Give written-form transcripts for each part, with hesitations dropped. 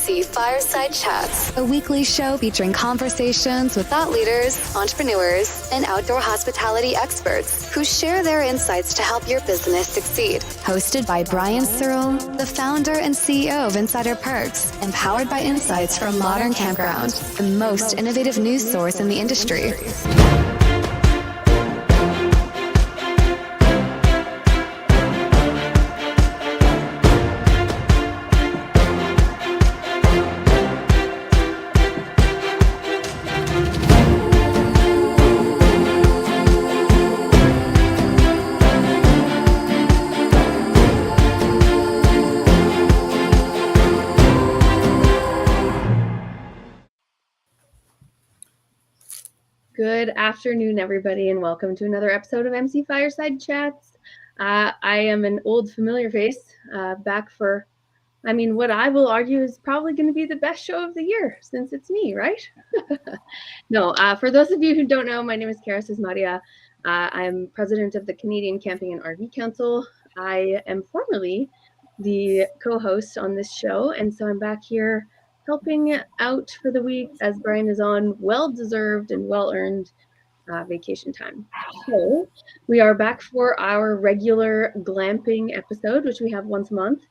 MC Fireside Chats, a weekly show featuring conversations with thought leaders, entrepreneurs, and outdoor hospitality experts who share their insights to help your business succeed. Hosted by Brian Searl, the founder and CEO of Insider Perks, and powered by insights from Modern Campground, the most innovative news source in the industry. Good afternoon, everybody, and welcome to another episode of MC Fireside Chats. I am an old familiar face, back for, what I will argue is probably going to be the best show of the year, since it's me, right? No, for those of you who don't know, my name is Cara Csizmadia. I'm president of the Canadian Camping and RV Council. I am formerly the co-host on this show, and so I'm back here helping out for the week as Brian is on well-deserved and well-earned vacation time. So we are back for our regular glamping episode, which we have once a month.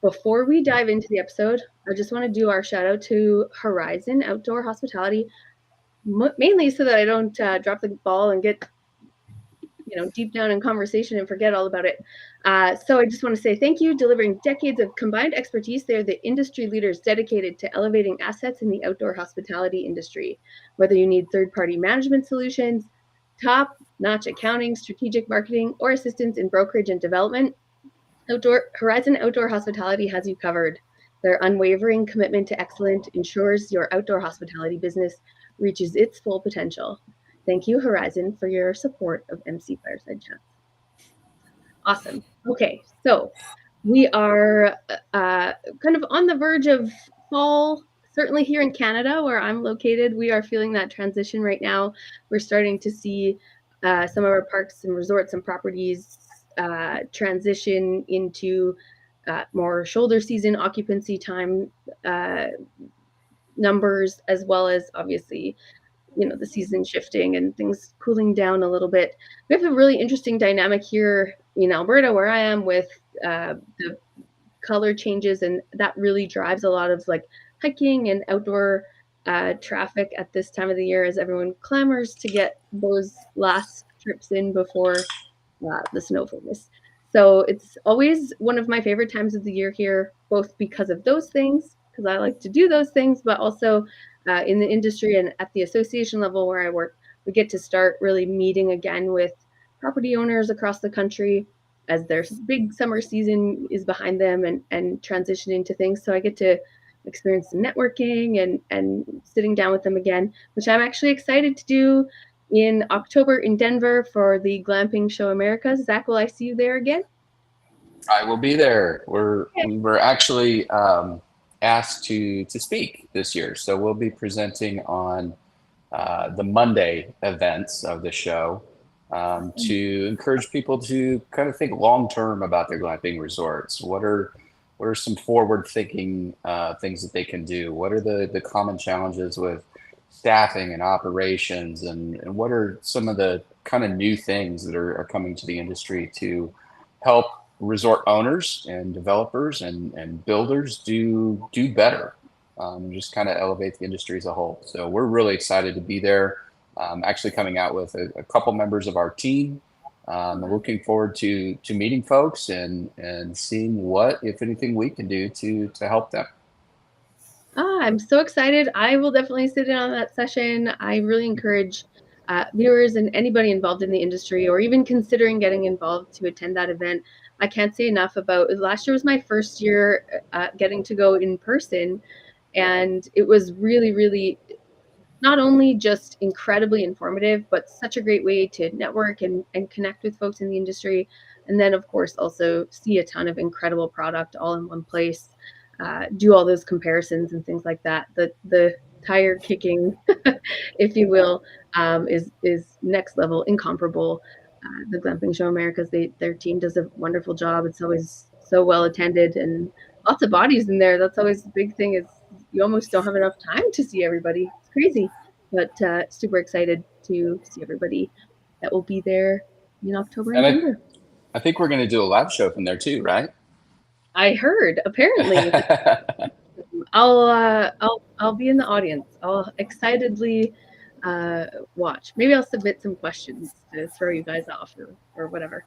Before we dive into the episode, I just want to do our shout out to Horizon Outdoor Hospitality, mainly so that I don't drop the ball and get deep down in conversation and forget all about it. So I just want to say thank you. Delivering decades of combined expertise, they're the industry leaders dedicated to elevating assets in the outdoor hospitality industry. Whether you need third-party management solutions, top-notch accounting, strategic marketing, or assistance in brokerage and development, Horizon Outdoor Hospitality has you covered. Their unwavering commitment to excellence ensures your outdoor hospitality business reaches its full potential. Thank you, Horizon, for your support of MC Fireside Chats. Awesome. Okay, so we are kind of on the verge of fall, certainly here in Canada, where I'm located. We are feeling that transition right now. We're starting to see some of our parks and resorts and properties transition into more shoulder season occupancy time numbers, as well as obviously the season shifting and things cooling down a little bit. We have a really interesting dynamic here in Alberta where I am with the color changes, and that really drives a lot of hiking and outdoor traffic at this time of the year as everyone clamors to get those last trips in before the snow focus. So it's always one of my favorite times of the year here, both because of those things, because I like to do those things, but also in the industry and at the association level where I work, we get to start really meeting again with property owners across the country as their big summer season is behind them and transitioning to things. So I get to experience some networking and sitting down with them again, which I'm actually excited to do in October in Denver for the Glamping Show Americas. Zach, will I see you there again? I will be there. We were actually asked to speak this year, so we'll be presenting on the Monday events of the show to encourage people to kind of think long term about their glamping resorts. What are some forward thinking things that they can do? What are the common challenges with staffing and operations, and what are some of the kind of new things that are coming to the industry to help resort owners and developers and builders do better, just kind of elevate the industry as a whole. So we're really excited to be there. Actually coming out with a couple members of our team. Looking forward to meeting folks and seeing what, if anything, we can do to help them. I'm so excited. I will definitely sit in on that session. I really encourage viewers and anybody involved in the industry or even considering getting involved to attend that event. I can't say enough about it. Last year was my first year getting to go in person, and it was really, really not only just incredibly informative, but such a great way to network and connect with folks in the industry. And then, of course, also see a ton of incredible product all in one place, do all those comparisons and things like that. The tire kicking, if you will, is next level, incomparable. The Glamping Show Americas, their team does a wonderful job. It's always so well attended and lots of bodies in there. That's always the big thing, is you almost don't have enough time to see everybody. It's crazy, but super excited to see everybody that will be there in October and November. I think we're going to do a live show from there too, right? I heard, apparently. I'll be in the audience. I'll excitedly watch. Maybe I'll submit some questions to throw you guys off or whatever.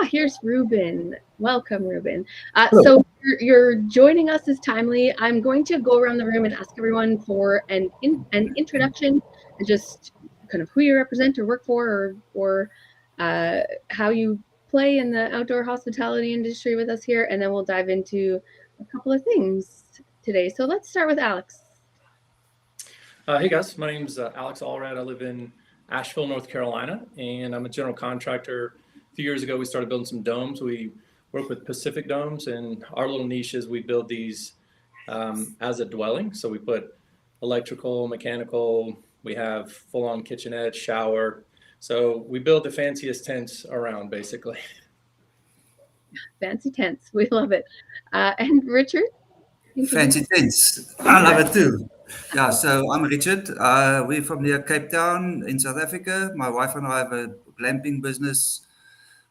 Here's Ruben. Welcome, Ruben. So you're joining us is timely. I'm going to go around the room and ask everyone for an introduction and just kind of who you represent or work for, or how you play in the outdoor hospitality industry with us here, and then we'll dive into a couple of things today. So let's start with Alex. Hey guys, my name's Alex Allred. I live in Asheville, North Carolina, and I'm a general contractor. A few years ago, we started building some domes. We work with Pacific domes, and our little niche is we build these as a dwelling. So we put electrical, mechanical, we have full-on kitchenette, shower. So we build the fanciest tents around, basically. Fancy tents, we love it. And Richard? Fancy tents, I love it too. Yeah, so I'm Richard. We're from near Cape Town in South Africa. My wife and I have a glamping business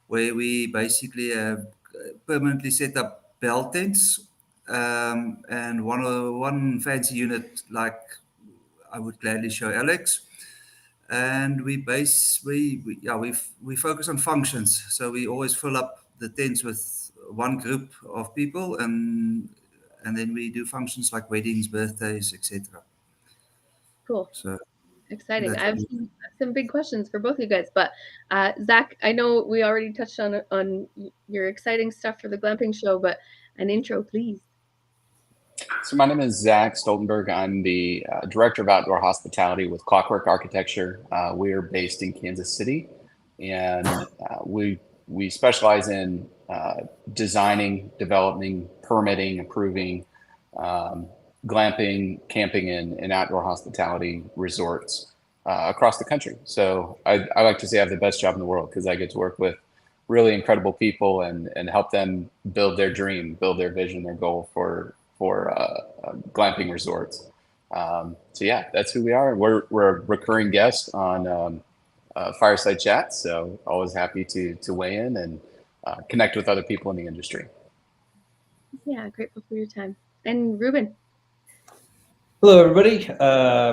where we basically have permanently set up bell tents, and one fancy unit, like I would gladly show Alex. And we focus on functions. So we always fill up the tents with one group of people, and then we do functions like weddings, birthdays, etc. Cool. So exciting. I have some big questions for both of you guys, but Zach, I know we already touched on your exciting stuff for the glamping show, but an intro, please. So my name is Zach Stoltenberg. I'm the Director of Outdoor Hospitality with Clockwork Architecture. We are based in Kansas City, and we specialize in designing, developing, permitting, approving glamping, camping, and outdoor hospitality resorts across the country. So I like to say I have the best job in the world because I get to work with really incredible people and help them build their dream, build their vision, their goal for glamping resorts. So yeah, that's who we are. We're a recurring guest on Fireside Chats, so always happy to weigh in and connect with other people in the industry. Yeah, grateful for your time. And Ruben. Hello, everybody.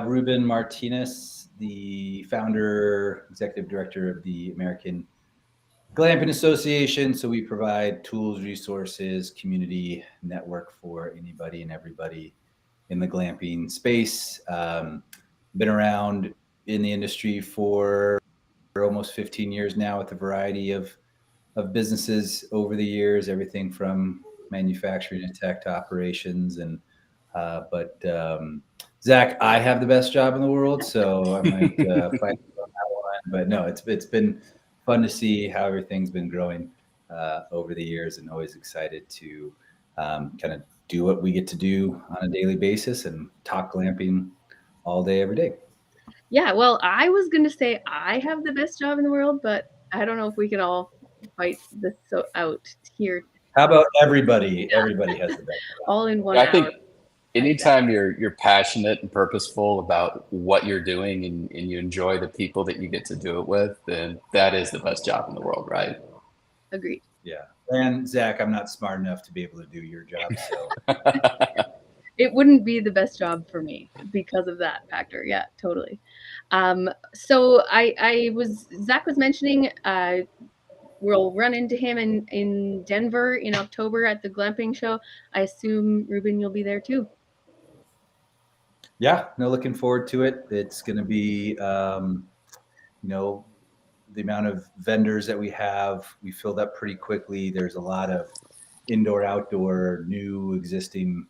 Ruben Martinez, the founder, executive director of the American Glamping Association. So we provide tools, resources, community network for anybody and everybody in the glamping space. Been around in the industry for almost 15 years now with a variety of businesses over the years, everything from manufacturing to tech to operations. And Zach, I have the best job in the world, so I might fight on that one. But no, it's been fun to see how everything's been growing over the years, and always excited to kind of do what we get to do on a daily basis and talk glamping all day, every day. Yeah, well, I was going to say I have the best job in the world, but I don't know if we can all fight this out here. How about everybody? Yeah. Everybody has the best job. All in one I hour. think anytime you're passionate and purposeful about what you're doing and you enjoy the people that you get to do it with, then that is the best job in the world, right? Agreed. Yeah. And Zach, I'm not smart enough to be able to do your job, so it wouldn't be the best job for me because of that factor. Yeah, totally. So Zach was mentioning we'll run into him in Denver in October at the glamping show. I assume, Ruben, you'll be there too. Yeah, no, looking forward to it. It's going to be, the amount of vendors that we have, we filled up pretty quickly. There's a lot of indoor, outdoor, new, existing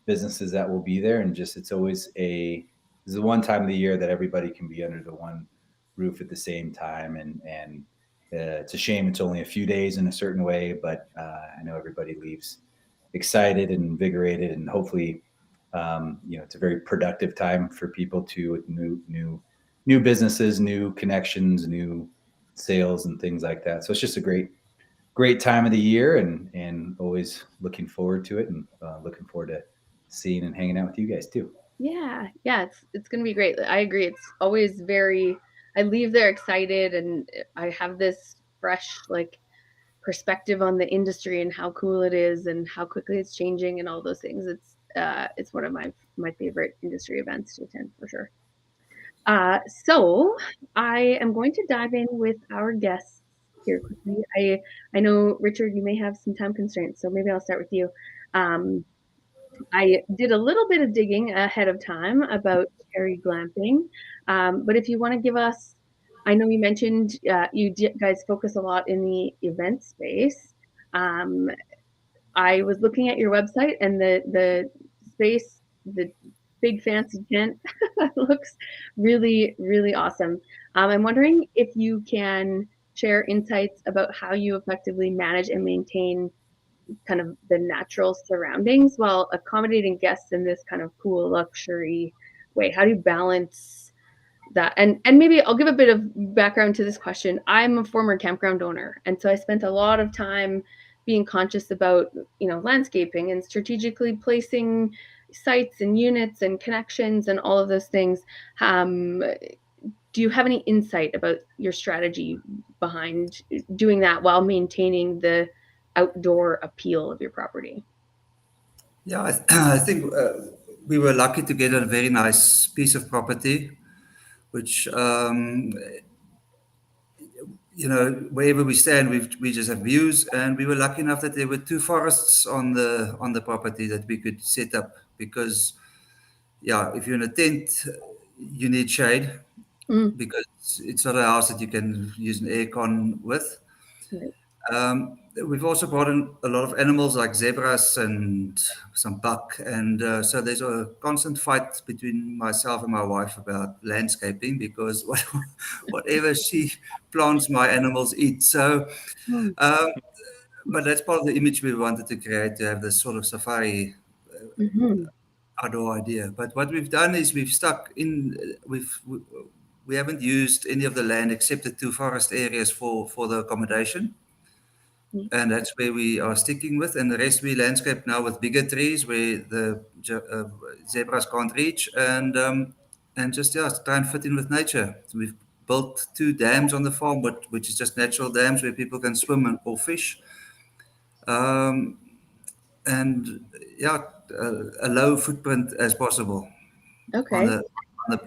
businesses that will be there. And just, it's always this is the one time of the year that everybody can be under the one roof at the same time. And it's a shame it's only a few days in a certain way, but I know everybody leaves excited and invigorated, and hopefully, it's a very productive time for people to new businesses, new connections, new sales, and things like that. So it's just a great great time of the year, and always looking forward to it, and looking forward to seeing and hanging out with you guys too. Yeah, it's gonna be great. I agree. It's always I leave there excited, and I have this fresh perspective on the industry and how cool it is and how quickly it's changing and all those things. It's one of my favorite industry events to attend for sure. So I am going to dive in with our guests here quickly. I know, Richard, you may have some time constraints, so maybe I'll start with you. I did a little bit of digging ahead of time about Cherry Glamping, but if you want to give us, I know you mentioned you guys focus a lot in the event space. I was looking at your website, and the space, the big fancy tent looks really, really awesome. I'm wondering if you can share insights about how you effectively manage and maintain kind of the natural surroundings while accommodating guests in this kind of cool luxury way. How do you balance that? And maybe I'll give a bit of background to this question. I'm a former campground owner, and so I spent a lot of time being conscious about, landscaping and strategically placing sites and units and connections and all of those things. Do you have any insight about your strategy behind doing that while maintaining the outdoor appeal of your property? Yeah, I think we were lucky to get a very nice piece of property, which wherever we stand, we just have views, and we were lucky enough that there were 2 forests on the property that we could set up, because if you're in a tent, you need shade, because it's not a house that you can use an aircon with. Right. We've also brought in a lot of animals like zebras and some buck, and so there's a constant fight between myself and my wife about landscaping, because whatever she plants, my animals eat. So, but that's part of the image we wanted to create, to have this sort of safari outdoor idea. But what we've done is we haven't used any of the land except the 2 forest areas for the accommodation. And that's where we are sticking with, and the rest we landscape now with bigger trees where the zebras can't reach, and just try and fit in with nature. So we've built 2 dams on the farm, which is just natural dams where people can swim or fish, and a low footprint as possible. Okay.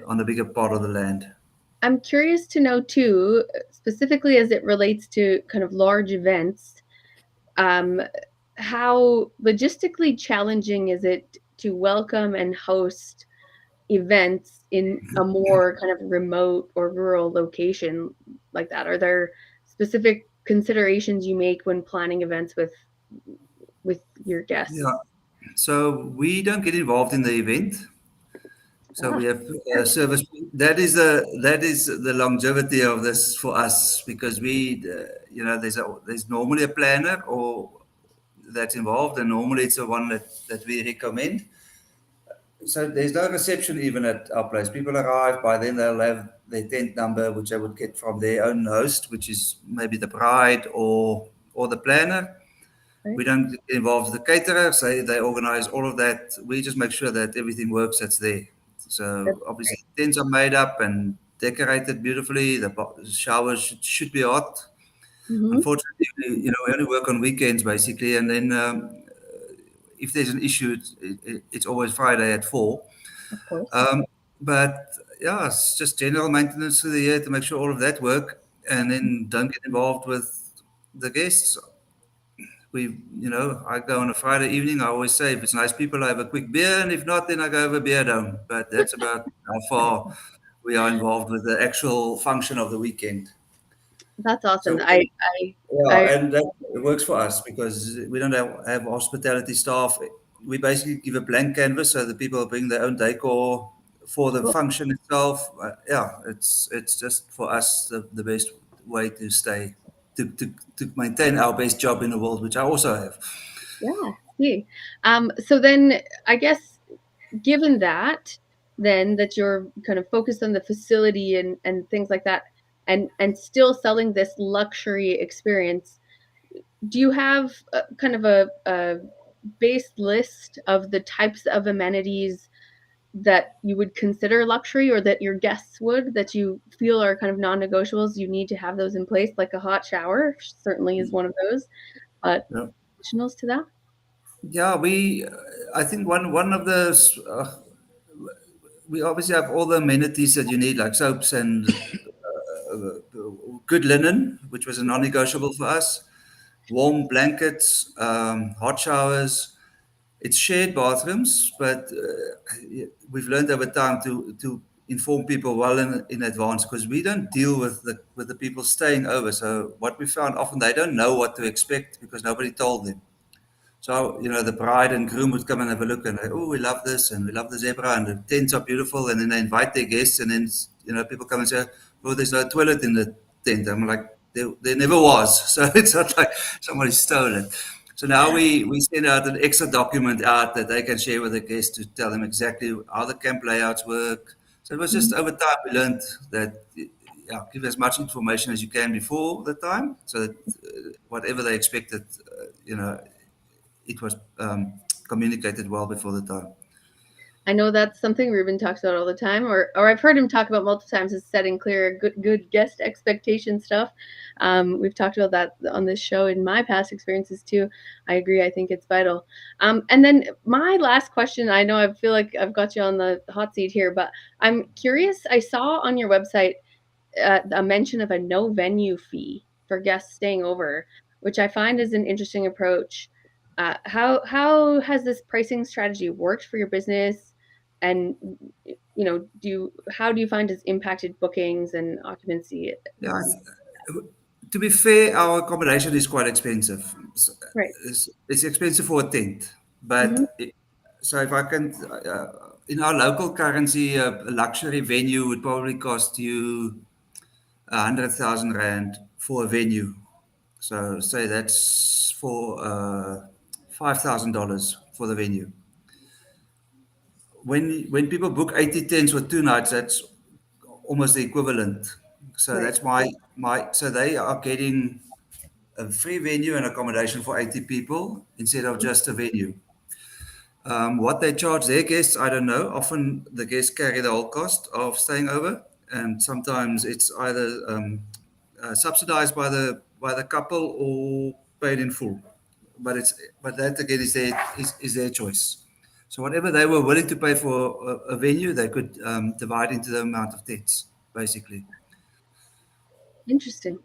On the bigger part of the land. I'm curious to know too, specifically as it relates to kind of large events, how logistically challenging is it to welcome and host events in a more kind of remote or rural location like that? Are there specific considerations you make when planning events with your guests? Yeah. So we don't get involved in the event. So we have service. That is the longevity of this for us, because there's normally a planner or that's involved, and normally it's the one that we recommend. So there's no reception even at our place. People arrive, by then they'll have their tent number, which they would get from their own host, which is maybe the bride or the planner. Right. We don't get involved with the caterers. They organize all of that. We just make sure that everything works that's there. So obviously tents are made up and decorated beautifully. The showers should be hot. Unfortunately, we only work on weekends basically, and then if there's an issue, it's always Friday at 4. Of course. But it's just general maintenance through the year to make sure all of that work, and then don't get involved with the guests. I go on a Friday evening. I always say, if it's nice people, I have a quick beer, and if not, then I go have a beer dome. But that's about how far we are involved with the actual function of the weekend. That's awesome. So, and that works for us, because we don't have hospitality staff. We basically give a blank canvas, so the people bring their own decor for the function itself. It's just for us the best way to stay. To maintain our best job in the world, which I also have. Yeah. See. So then I guess, given that you're kind of focused on the facility and things like that, and still selling this luxury experience, do you have kind of a base list of the types of amenities that you would consider luxury, or that your guests would, that you feel are kind of non-negotiables? You need to have those in place, like a hot shower certainly is one of those, but Yeah. additionals to that? Yeah, I think one of the, we obviously have all the amenities that you need, like soaps and good linen, which was a non-negotiable for us, warm blankets, hot showers. It's shared bathrooms, but we've learned over time to inform people well in advance, because we don't deal with the people staying over. So what we found, often they don't know what to expect because nobody told them. So, the bride and groom would come and have a look and say, oh, we love this and we love the zebra and the tents are beautiful. And then they invite their guests, and then, people come and say, oh, there's no toilet in the tent. I'm like, there never was. So it's not like somebody stole it. So now we send out an extra document out that they can share with the guests to tell them exactly how the camp layouts work. So it was just over time we learned that, give as much information as you can before the time, so that whatever they expected, it was communicated well before the time. I know that's something Ruben talks about all the time, or I've heard him talk about multiple times, is setting clear, good guest expectation stuff. We've talked about that on this show in my past experiences too. I agree. I think it's vital. And then my last question, I know I feel like I've got you on the hot seat here, but I'm curious. I saw on your website a mention of a no venue fee for guests staying over, which I find is an interesting approach. How has this pricing strategy worked for your business? And how do you find it's impacted bookings and occupancy? Yeah, to be fair, our accommodation is quite expensive. Right. It's expensive for a tent, but so if I can, in our local currency, a luxury venue would probably cost you 100,000 rand for a venue. So say that's for $5,000 for the venue. When people book 80 tents for 2 nights, that's almost the equivalent. So Right. that's so they are getting a free venue and accommodation for 80 people instead of just a venue. What they charge their guests, I don't know. Often the guests carry the whole cost of staying over, and sometimes it's either subsidized by the couple or paid in full. But that again is their choice. So whatever they were willing to pay for a venue, they could divide into the amount of tents, basically. Interesting.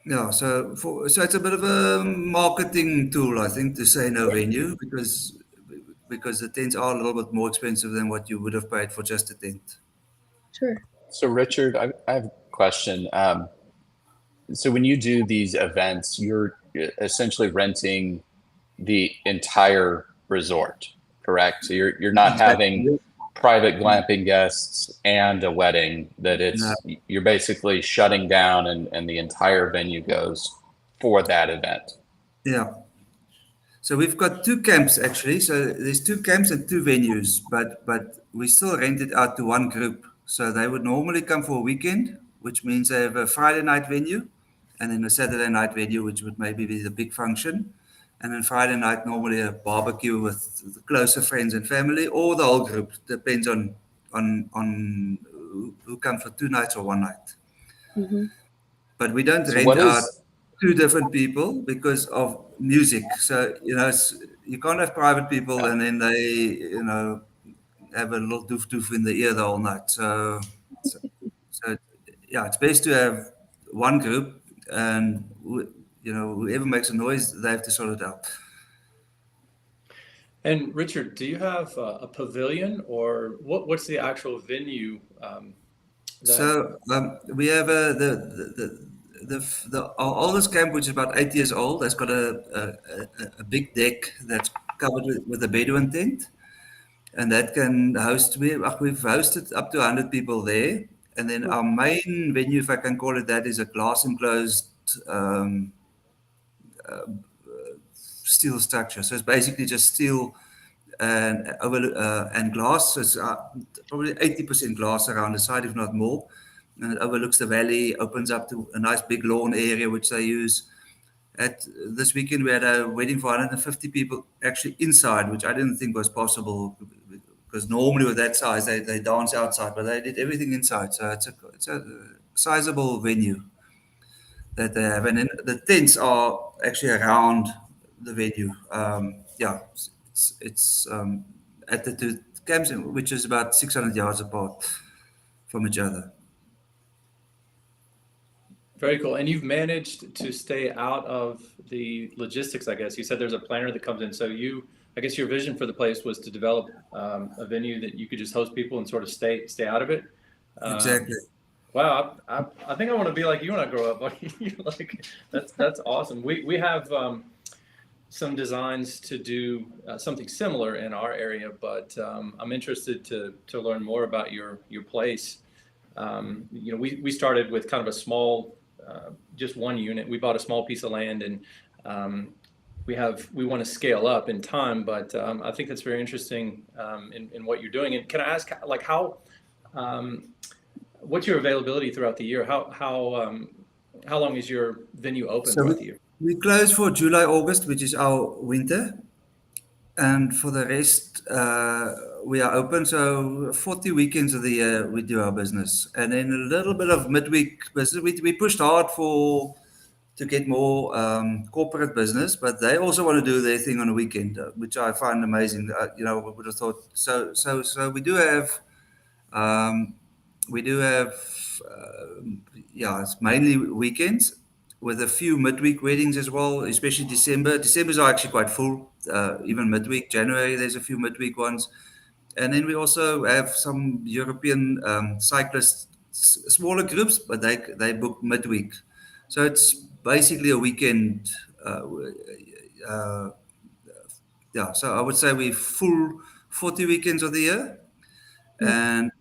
Yeah, so it's a bit of a marketing tool, I think, to say no venue, because the tents are a little bit more expensive than what you would have paid for just a tent. Sure. So Richard, I have a question. So when you do these events, you're essentially renting the entire resort, correct? So you're not having private glamping guests and a wedding, that you're basically shutting down and the entire venue goes for that event. Yeah. So we've got 2 camps actually. So there's 2 camps and 2 venues, but we still rent it out to one group. So they would normally come for a weekend, which means they have a Friday night venue and then a Saturday night venue, which would maybe be the big function. And then Friday night, normally a barbecue with the closer friends and family, or the whole group. Depends on who come for 2 nights or 1 night. Mm-hmm. But we don't rent out 2 different people because of music. So, you can't have private people and then they, have a little doof in the ear the whole night. So yeah, it's best to have one group, and whoever makes a noise, they have to sort it out. And Richard, do you have a pavilion, or what's the actual venue? So we have our oldest camp, which is about 8 years old. That's got a big deck that's covered with a Bedouin tent, and that can host. We've hosted up to 100 people there. And then our main venue, if I can call it that, is a glass enclosed steel structure. So it's basically just steel and glass. So it's probably 80% glass around the side, if not more. And it overlooks the valley, opens up to a nice big lawn area, which they use. at this weekend we had a wedding for 150 people actually inside, which I didn't think was possible because normally with that size they dance outside, but they did everything inside. So it's a sizable venue that they have, and then the tents are actually around the venue. It's at the two camps, which is about 600 yards apart from each other. Very cool. And you've managed to stay out of the logistics, I guess. You said there's a planner that comes in. So I guess your vision for the place was to develop a venue that you could just host people and sort of stay out of it. Exactly. Wow, I think I want to be like you when I grow up. Like that's awesome. We have some designs to do something similar in our area, but I'm interested to learn more about your place. We started with kind of a small, just one unit. We bought a small piece of land, and we want to scale up in time. But I think that's very interesting in what you're doing. And can I ask, like, what's your availability throughout the year? How long is your venue open throughout the year? We close for July, August, which is our winter. And for the rest, we are open. So 40 weekends of the year, we do our business. And then a little bit of midweek business. We pushed hard to get more corporate business, but they also want to do their thing on a weekend, which I find amazing. We would have thought. So we do have... it's mainly weekends with a few midweek weddings as well, especially December. December's are actually quite full, even midweek. January, there's a few midweek ones. And then we also have some European cyclists, smaller groups, but they book midweek. So it's basically a weekend. So I would say we're full 40 weekends of the year. And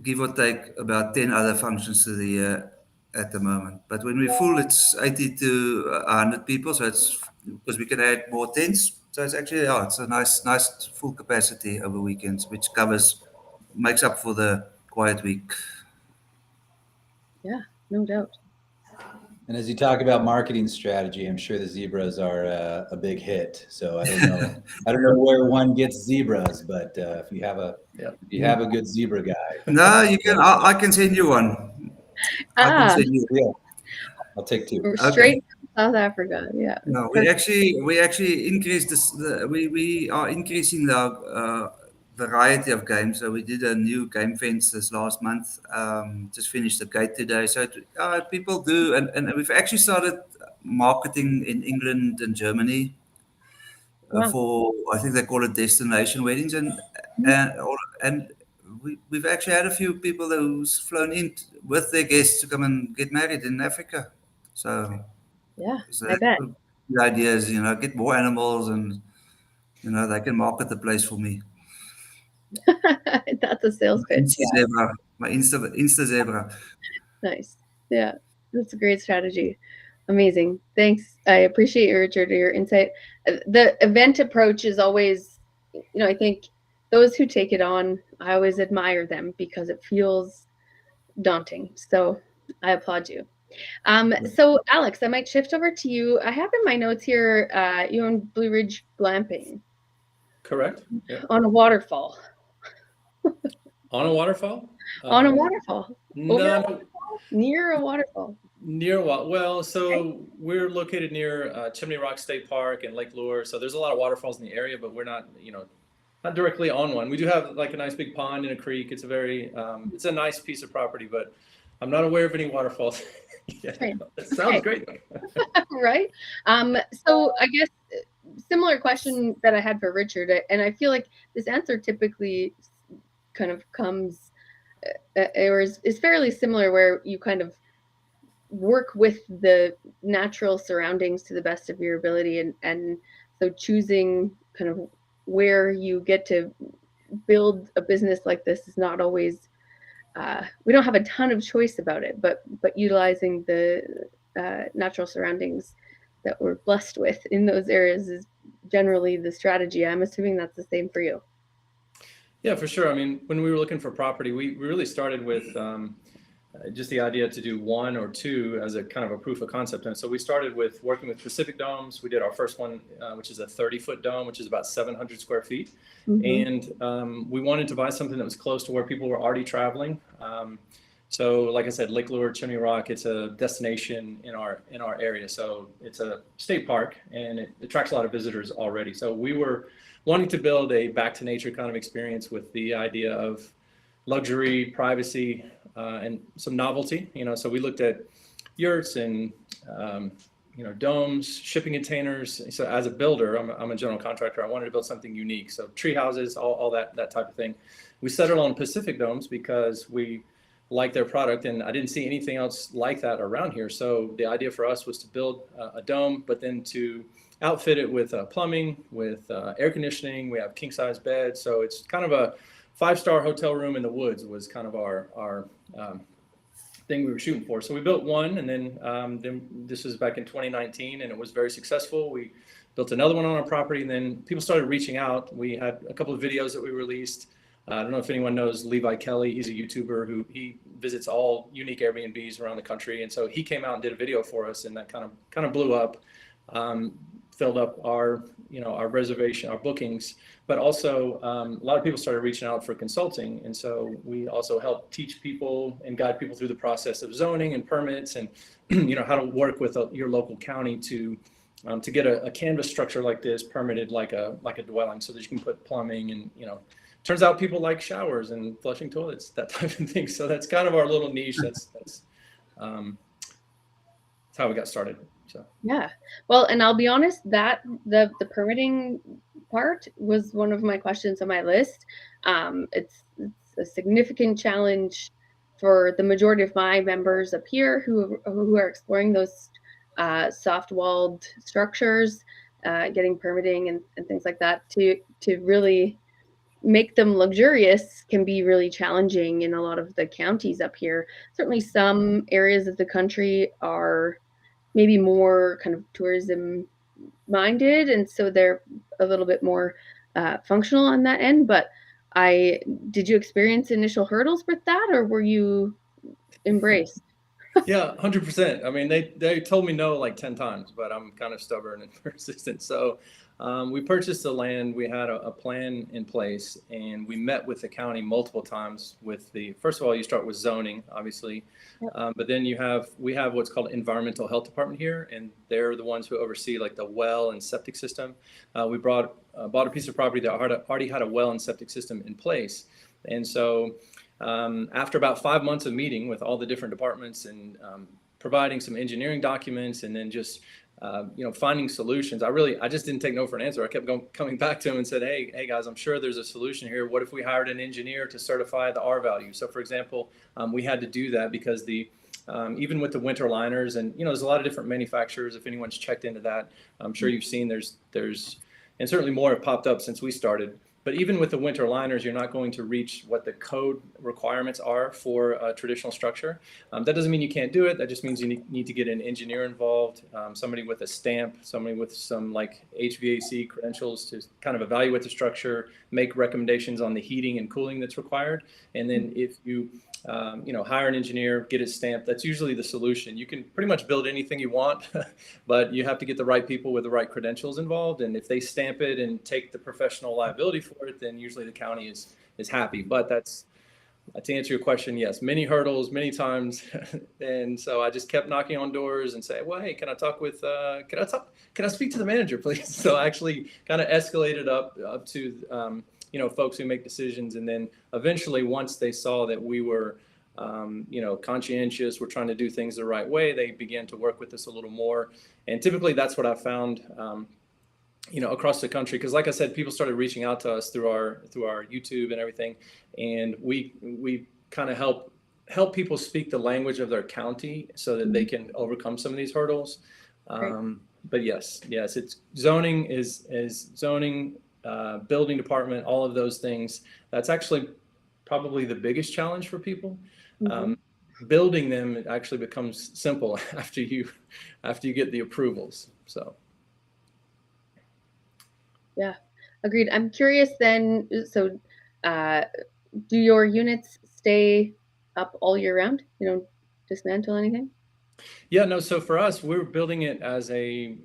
give or take about 10 other functions to the year at the moment. But when we're full, it's 80 to 100 people. So it's because we can add more tents. So it's actually, it's a nice full capacity over weekends, which makes up for the quiet week. Yeah, no doubt. And as you talk about marketing strategy, I'm sure the zebras are a big hit. So I don't know where one gets zebras, but if you have a good zebra guy. No, you can. I can send you one. I can send you. Yeah, I'll take two. Straight from South Africa. Yeah. No, we actually increased this. We are increasing the variety of games. So we did a new game fence this last month. Just finished the gate today. So people do, and we've actually started marketing in England and Germany for, I think they call it destination weddings, and we've actually had a few people who's flown in with their guests to come and get married in Africa. So I bet the idea is get more animals, and they can market the place for me. That's a sales pitch. Zebra, my Insta Zebra. Nice. Yeah, that's a great strategy. Amazing. Thanks. I appreciate you, Richard, your insight. The event approach is always, I think those who take it on, I always admire them because it feels daunting. So I applaud you. So Alex, I might shift over to you. I have in my notes here, you own Blueridge Glamping. Correct. Yeah. On a waterfall. On a waterfall? On a waterfall. No. Near a waterfall. Near what? Well, so we're located near Chimney Rock State Park and Lake Lure. So there's a lot of waterfalls in the area, but we're not, not directly on one. We do have like a nice big pond and a creek. It's a very, it's a nice piece of property, but I'm not aware of any waterfalls. Right. It sounds great. Right. So I guess similar question that I had for Richard, and I feel like this answer typically kind of comes or is fairly similar, where you kind of work with the natural surroundings to the best of your ability, and so choosing kind of where you get to build a business like this is not always we don't have a ton of choice about it, but utilizing the natural surroundings that we're blessed with in those areas is generally the strategy. I'm assuming that's the same for you. Yeah, for sure. I mean, when we were looking for property, we really started with just the idea to do one or two as a kind of a proof of concept. And so we started with working with Pacific domes. We did our first one, which is a 30-foot dome, which is about 700 square feet. And we wanted to buy something that was close to where people were already traveling. So like I said, Lake Lure, Chimney Rock, it's a destination in our area. So it's a state park and it attracts a lot of visitors already. So we were wanting to build a back to nature kind of experience with the idea of luxury, privacy, and some novelty, so we looked at yurts and, domes, shipping containers. So as a builder, I'm a general contractor. I wanted to build something unique. So tree houses, all that type of thing. We settled on Pacific domes because we like their product and I didn't see anything else like that around here. So the idea for us was to build a dome, but then to outfit it with plumbing, with air conditioning. We have king size beds. So it's kind of a 5-star hotel room in the woods was kind of our thing we were shooting for. So we built one, and then this was back in 2019, and it was very successful. We built another one on our property, and then people started reaching out. We had a couple of videos that we released. I don't know if anyone knows Levi Kelly. He's a YouTuber who he visits all unique Airbnbs around the country, and so he came out and did a video for us, and that kind of blew up. Filled up our reservation, our bookings, but also a lot of people started reaching out for consulting. And so we also help teach people and guide people through the process of zoning and permits and, how to work with your local county to get a canvas structure like this permitted like a dwelling so that you can put plumbing and, turns out people like showers and flushing toilets, that type of thing. So that's kind of our little niche. That's how we got started. So. Yeah, well, and I'll be honest that the permitting part was one of my questions on my list. It's a significant challenge for the majority of my members up here who are exploring those soft-walled structures, getting permitting and things like that to really make them luxurious can be really challenging in a lot of the counties up here. Certainly some areas of the country are maybe more kind of tourism minded, and so they're a little bit more functional on that end. But did you experience initial hurdles with that, or were you embraced? Yeah, 100%. I mean, they told me no like 10 times, but I'm kind of stubborn and persistent. So we purchased the land. We had a plan in place, and we met with the county multiple times with first of all, you start with zoning, obviously, but then we have what's called environmental health department here, and they're the ones who oversee like the well and septic system. We bought a piece of property that already had a well and septic system in place. And so after about 5 months of meeting with all the different departments and providing some engineering documents and then just finding solutions, I just didn't take no for an answer. I kept coming back to him and said, hey guys, I'm sure there's a solution here. What if we hired an engineer to certify the R value? So for example, we had to do that because even with the winter liners and there's a lot of different manufacturers. If anyone's checked into that, I'm sure you've seen there's and certainly more have popped up since we started. But even with the winter liners, you're not going to reach what the code requirements are for a traditional structure. That doesn't mean you can't do it. That just means you need to get an engineer involved, somebody with a stamp, somebody with some like HVAC credentials to kind of evaluate the structure, make recommendations on the heating and cooling that's required. And then if you hire an engineer, get it stamped, that's usually the solution. You can pretty much build anything you want, but you have to get the right people with the right credentials involved. And if they stamp it and take the professional liability for it, then usually the county is happy. But to answer your question, yes, many hurdles, many times. And so I just kept knocking on doors and say, well, hey, can I speak to the manager, please? So I actually kind of escalated up to, folks who make decisions. And then eventually, once they saw that we were, conscientious, we're trying to do things the right way, they began to work with us a little more. And typically that's what I found, across the country. Because like I said, people started reaching out to us through our YouTube and everything. And we kind of help people speak the language of their county so that they can overcome some of these hurdles. But yes, it's zoning is zoning, building department, all of those things. That's actually probably the biggest challenge for people. Building them actually becomes simple after you get the approvals. So. Yeah, agreed. I'm curious then, so do your units stay up all year round? You don't dismantle anything? Yeah, no. So for us, we're building it as a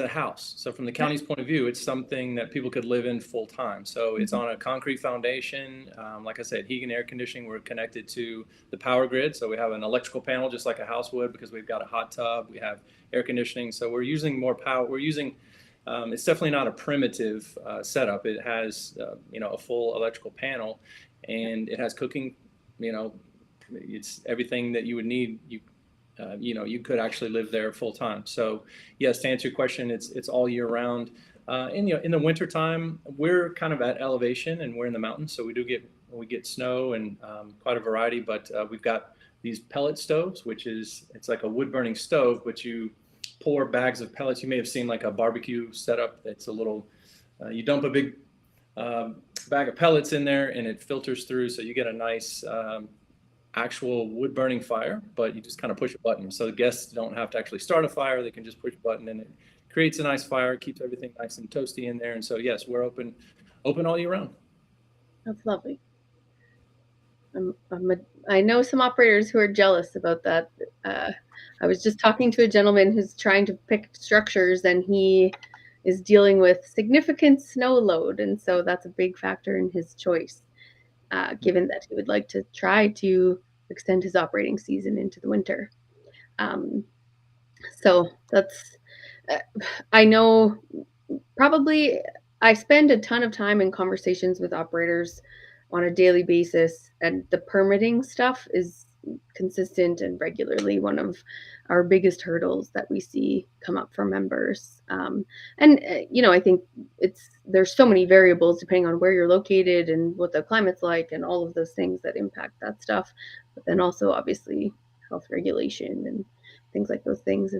house. So from the county's point of view, it's something that people could live in full time. So it's on a concrete foundation. Like I said, heating and air conditioning. We're connected to the power grid. So we have an electrical panel just like a house would, because we've got a hot tub. We have air conditioning. So we're using more power. We're using, it's definitely not a primitive setup. It has, a full electrical panel, and it has cooking, it's everything that you would need. You could actually live there full time. So yes, to answer your question, it's all year round. In the winter time, we're kind of at elevation and we're in the mountains. So we get snow and quite a variety, but we've got these pellet stoves, it's like a wood burning stove, but you pour bags of pellets. You may have seen like a barbecue setup. That's a little, you dump a big bag of pellets in there and it filters through. So you get a nice, actual wood burning fire, but you just kind of push a button. So the guests don't have to actually start a fire. They can just push a button and it creates a nice fire, keeps everything nice and toasty in there. And so, yes, we're open all year round. That's lovely. I know some operators who are jealous about that. I was just talking to a gentleman who's trying to pick structures, and he is dealing with significant snow load. And so that's a big factor in his choice. Given that he would like to try to extend his operating season into the winter. So that's, I know probably I spend a ton of time in conversations with operators on a daily basis, and the permitting stuff is consistent and regularly one of our biggest hurdles that we see come up for members. I think there's so many variables depending on where you're located and what the climate's like and all of those things that impact that stuff. But then also obviously health regulation and things like those things.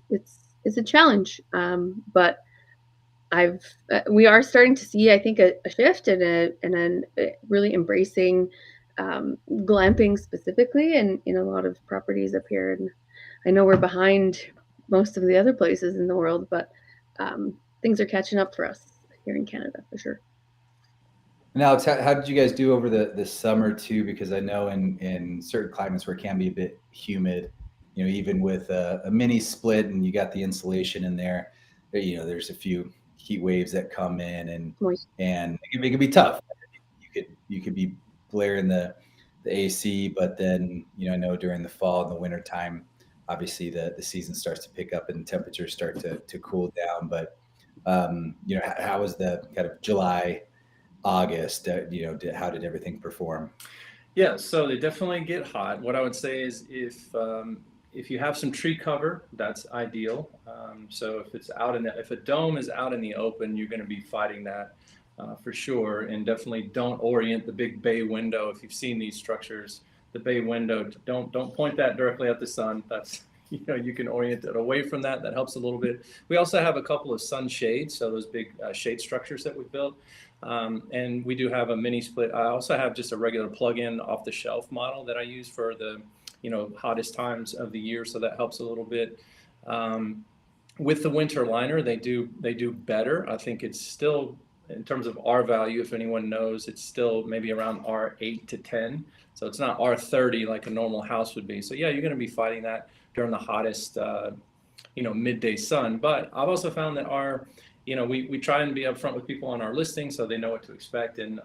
It's a challenge. But we are starting to see, I think, a shift and a really embracing glamping specifically in a lot of properties up here. And I know we're behind most of the other places in the world, but things are catching up for us here in Canada for sure. And Alex, how did you guys do over the summer too? Because I know in certain climates where it can be a bit humid, even with a mini split and you got the insulation in there, there's a few heat waves that come in and it can be tough. You could be blaring the AC, but then I know during the fall and the winter time, obviously the season starts to pick up and temperatures start to cool down. But how was the kind of July, August? How did everything perform? Yeah, so they definitely get hot. What I would say is if you have some tree cover, that's ideal. So if a dome is out in the open, you're going to be fighting that for sure. And definitely don't orient the big bay window. If you've seen these structures, the bay window, don't point that directly at the sun. That's, you can orient it away from that. That helps a little bit. We also have a couple of sun shades, so those big shade structures that we built. And we do have a mini split. I also have just a regular plug-in off the shelf model that I use for the hottest times of the year, so that helps a little bit. With the winter liner, they do better. I think it's still, in terms of R value, if anyone knows, it's still maybe around R8 to 10. So it's not R30 like a normal house would be. So yeah, you're going to be fighting that during the hottest, midday sun. But I've also found that we try and be upfront with people on our listing so they know what to expect. And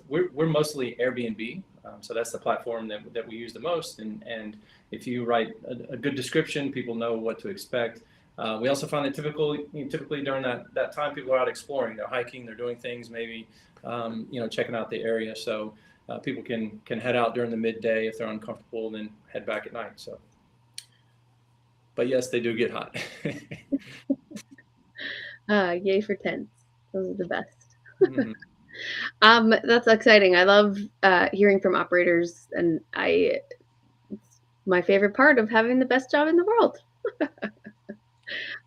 we're mostly Airbnb. So that's the platform that we use the most. And if you write a good description, people know what to expect. We also find that typically during that time, people are out exploring, they're hiking, they're doing things, maybe, checking out the area. So people can head out during the midday if they're uncomfortable and then head back at night. So, but yes, they do get hot. Yay for tents. Those are the best. Mm-hmm. That's exciting. I love hearing from operators, and it's my favorite part of having the best job in the world.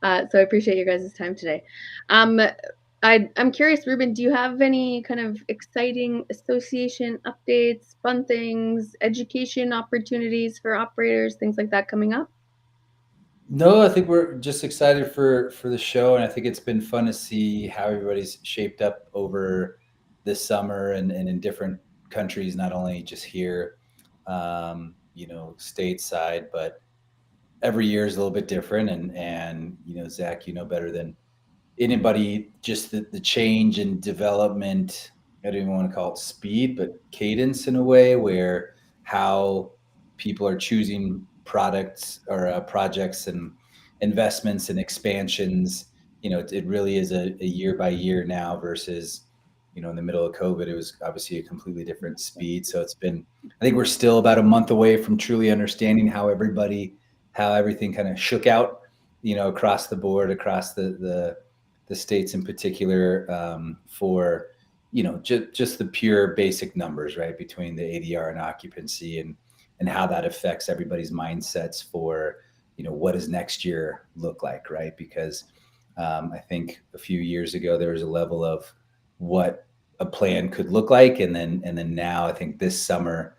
So I appreciate you guys' time today. I'm curious, Ruben, do you have any kind of exciting association updates, fun things, education opportunities for operators, things like that coming up? No, I think we're just excited for the show, and I think it's been fun to see how everybody's shaped up over this summer and in different countries, not only just here. stateside, but every year is a little bit different. And Zach, better than anybody, just the change and development. I don't even want to call it speed, but cadence in a way where how people are choosing products or projects and investments and expansions. It really is a year by year now versus, in the middle of COVID, it was obviously a completely different speed. So I think we're still about a month away from truly understanding how everything kind of shook out, across the board, across the states in particular, for, just the pure basic numbers, right, between the ADR and occupancy and how that affects everybody's mindsets for, what does next year look like, right? Because I think a few years ago, there was a level of what a plan could look like. And then now I think this summer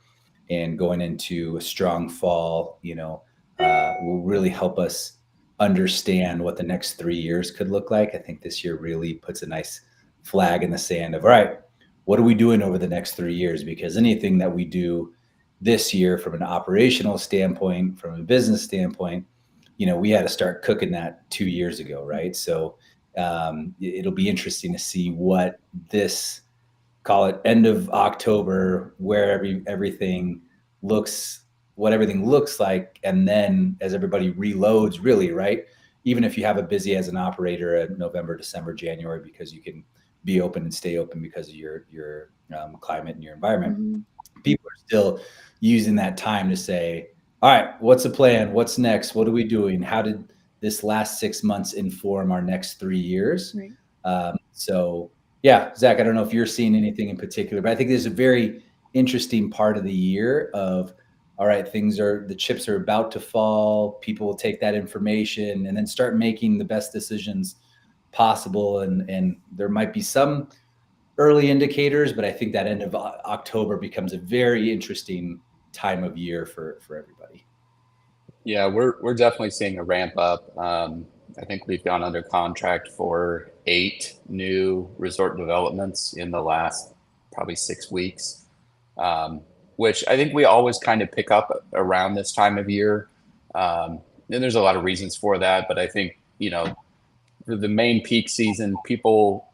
and going into a strong fall, will really help us understand what the next 3 years could look like. I think this year really puts a nice flag in the sand of, all right, what are we doing over the next 3 years? Because anything that we do this year from an operational standpoint, from a business standpoint, we had to start cooking that 2 years ago, right? So it'll be interesting to see what this, call it end of October, where everything looks like. And then as everybody reloads, really, right? Even if you have a busy as an operator at November, December, January, because you can be open and stay open because of your climate and your environment, mm-hmm. People are still using that time to say, all right, what's the plan? What's next? What are we doing? How did this last 6 months inform our next 3 years? Right. So yeah, Zach, I don't know if you're seeing anything in particular, but I think there's a very interesting part of the year of, all right, the chips are about to fall. People will take that information and then start making the best decisions possible. And there might be some early indicators, but I think that end of October becomes a very interesting time of year for everybody. Yeah, we're definitely seeing a ramp up. I think we've gone under contract for 8 new resort developments in the last probably 6 weeks, which I think we always kind of pick up around this time of year. And there's a lot of reasons for that, but I think, for the main peak season,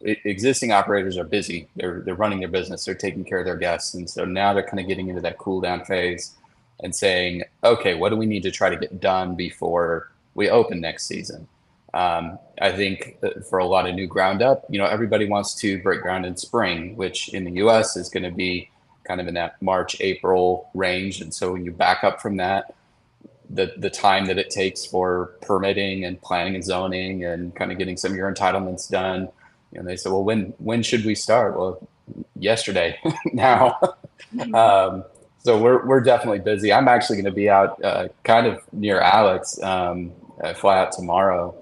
existing operators are busy. They're running their business. They're taking care of their guests. And so now they're kind of getting into that cool down phase and saying, okay, what do we need to try to get done before we open next season? I think for a lot of new ground up, everybody wants to break ground in spring, which in the US is going to be kind of in that March, April range. And so when you back up from that, the time that it takes for permitting and planning and zoning and kind of getting some of your entitlements done, they say, well, when should we start? Well, yesterday now. So we're definitely busy. I'm actually going to be out kind of near Alex. I fly out tomorrow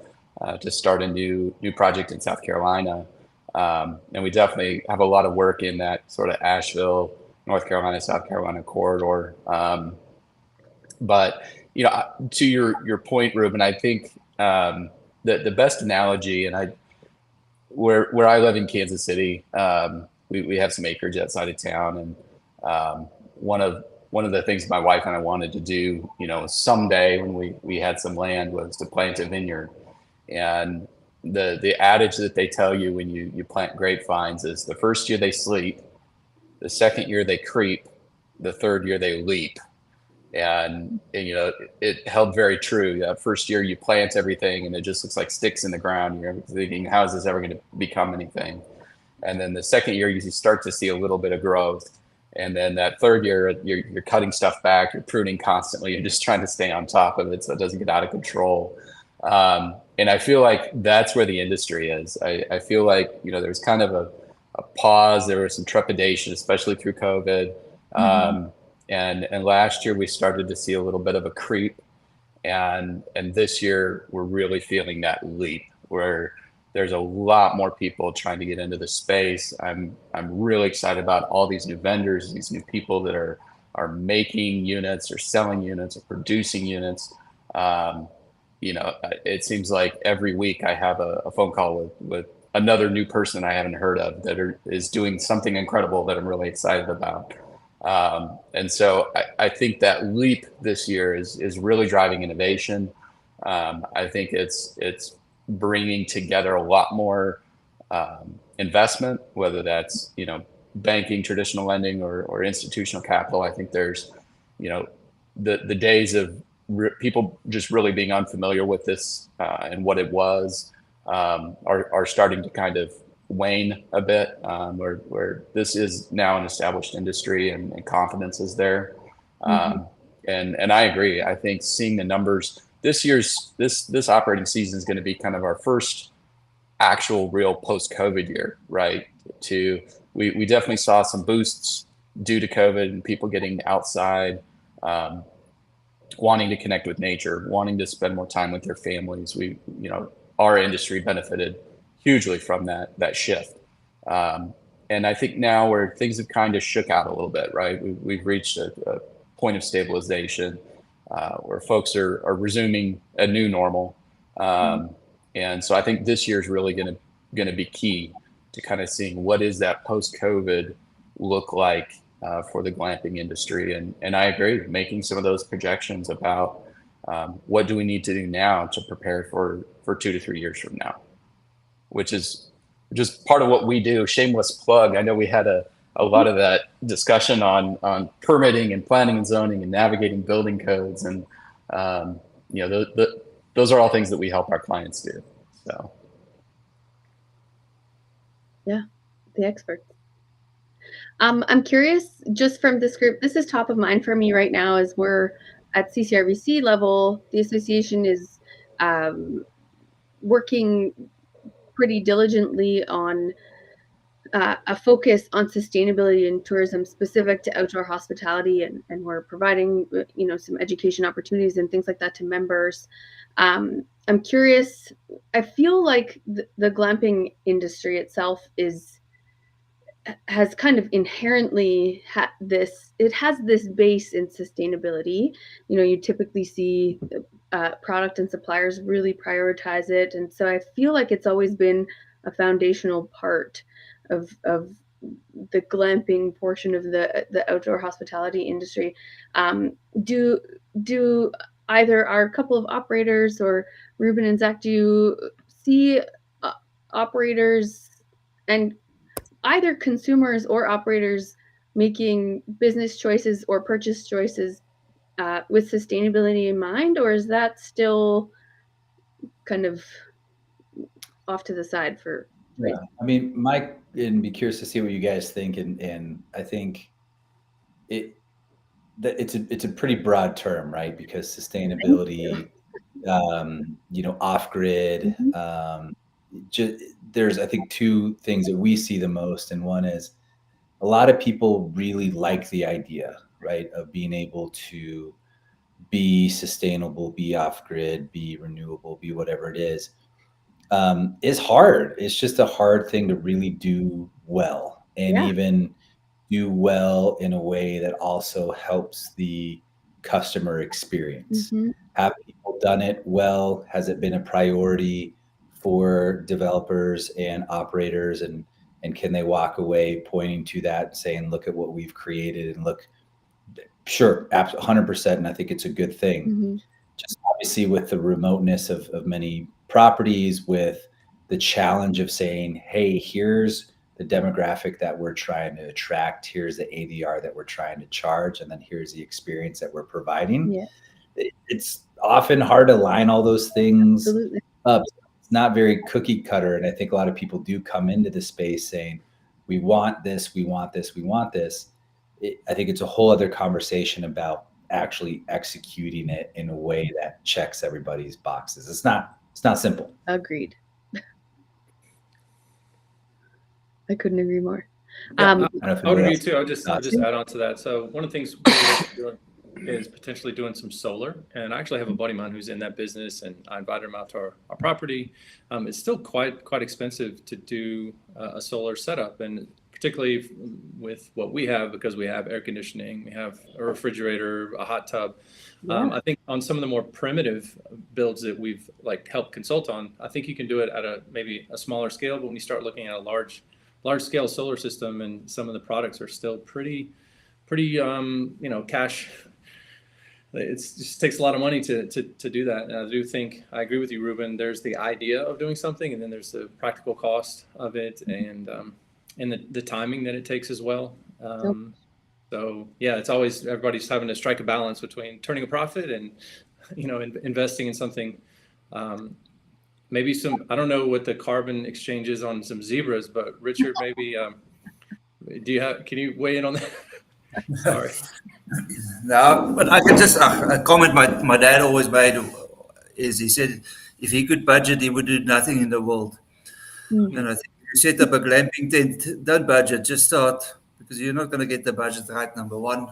to start a new project in South Carolina. And we definitely have a lot of work in that sort of Asheville, North Carolina, South Carolina corridor. But to your point, Ruben, I think the best analogy, and where I live in Kansas City, we have some acreage outside of town, and one of the things my wife and I wanted to do, someday when we had some land, was to plant a vineyard. And the adage that they tell you when you plant grapevines is the first year they sleep, the second year they creep, the third year they leap. And it held very true. That first year you plant everything and it just looks like sticks in the ground. You're thinking, how is this ever going to become anything? And then the second year you start to see a little bit of growth. And then that third year you're cutting stuff back, you're pruning constantly, you're just trying to stay on top of it so it doesn't get out of control. And I feel like that's where the industry is. I feel like, there's kind of a pause. There was some trepidation, especially through COVID. Mm-hmm. And last year we started to see a little bit of a creep, and this year we're really feeling that leap where there's a lot more people trying to get into the space. I'm really excited about all these new vendors, these new people that are making units or selling units or producing units. It seems like every week I have a phone call with another new person I haven't heard of that is doing something incredible that I'm really excited about. And so I think that leap this year is really driving innovation. I think it's bringing together a lot more investment, whether that's, banking, traditional lending, or institutional capital. I think there's, the days of people just really being unfamiliar with this and what it was are starting to kind of wane a bit, where this is now an established industry and confidence is there. And I agree. I think seeing the numbers this operating season is going to be kind of our first actual real post-COVID year, right? We definitely saw some boosts due to COVID and people getting outside, wanting to connect with nature, wanting to spend more time with their families. Our industry benefited hugely from that shift. And I think now where things have kind of shook out a little bit, right? We've reached a point of stabilization where folks are resuming a new normal. And so I think this year is really going to be key to kind of seeing what is that post-COVID look like for the glamping industry. And I agree, making some of those projections about what do we need to do now to prepare for 2 to 3 years from now, which is just part of what we do. Shameless plug. I know we had a lot of that discussion on permitting and planning and zoning and navigating building codes. And, those are all things that we help our clients do. So. Yeah, the experts. I'm curious, just from this group, this is top of mind for me right now as we're at CCRVC level. The association is working pretty diligently on a focus on sustainability and tourism specific to outdoor hospitality, and we're providing some education opportunities and things like that to members. I'm curious, I feel like the glamping industry itself has kind of inherently it has this base in sustainability. You typically see product and suppliers really prioritize it, and so I feel like it's always been a foundational part of the glamping portion of the outdoor hospitality industry. Do either our couple of operators, or Ruben and Zach, do you see operators and either consumers or operators making business choices or purchase choices with sustainability in mind, or is that still kind of off to the side for? Yeah, I mean, Mike, and be curious to see what you guys think, and I think it's a pretty broad term, right? Because sustainability, off-grid, there's, I think, two things that we see the most, and one is a lot of people really like the idea, right, of being able to be sustainable, be off-grid, be renewable, be whatever it is. It's hard. It's just a hard thing to really do well, and even do well in a way that also helps the customer experience. Have people done it well? Has it been a priority for developers and operators, and can they walk away pointing to that and saying, look at what we've created, and look, sure, 100%, and I think it's a good thing. Just obviously with the remoteness of many properties, with the challenge of saying, hey, here's the demographic that we're trying to attract, here's the ADR that we're trying to charge, and then here's the experience that we're providing. It's often hard to line all those things up. It's not very cookie cutter, and I think a lot of people do come into the space saying, we want this, we want this, we want this. I think it's a whole other conversation about actually executing it in a way that checks everybody's boxes. It's not simple. Agreed. I couldn't agree more. I would agree too. I'll just add on to that. So one of the things we're doing is potentially doing some solar. And I actually have a buddy of mine who's in that business, and I invited him out to our property. It's still quite expensive to do a solar setup, and particularly with what we have, because we have air conditioning, we have a refrigerator, a hot tub. I think on some of the more primitive builds that we've helped consult on, I think you can do it at maybe a smaller scale. But when you start looking at a large scale solar system, and some of the products are still pretty pretty, cash. It just takes a lot of money to do that. And I agree with you, Ruben. There's the idea of doing something, and then there's the practical cost of it, and the timing that it takes as well. So yeah, it's always everybody's having to strike a balance between turning a profit and investing in something. Maybe I don't know what the carbon exchange is on some zebras, but Richard, maybe can you weigh in on that? Sorry. No, but I can just a comment my dad always made is he said if he could budget, he would do nothing in the world. And I think if you set up a glamping tent, don't budget, just start, because you're not going to get the budget right, number one.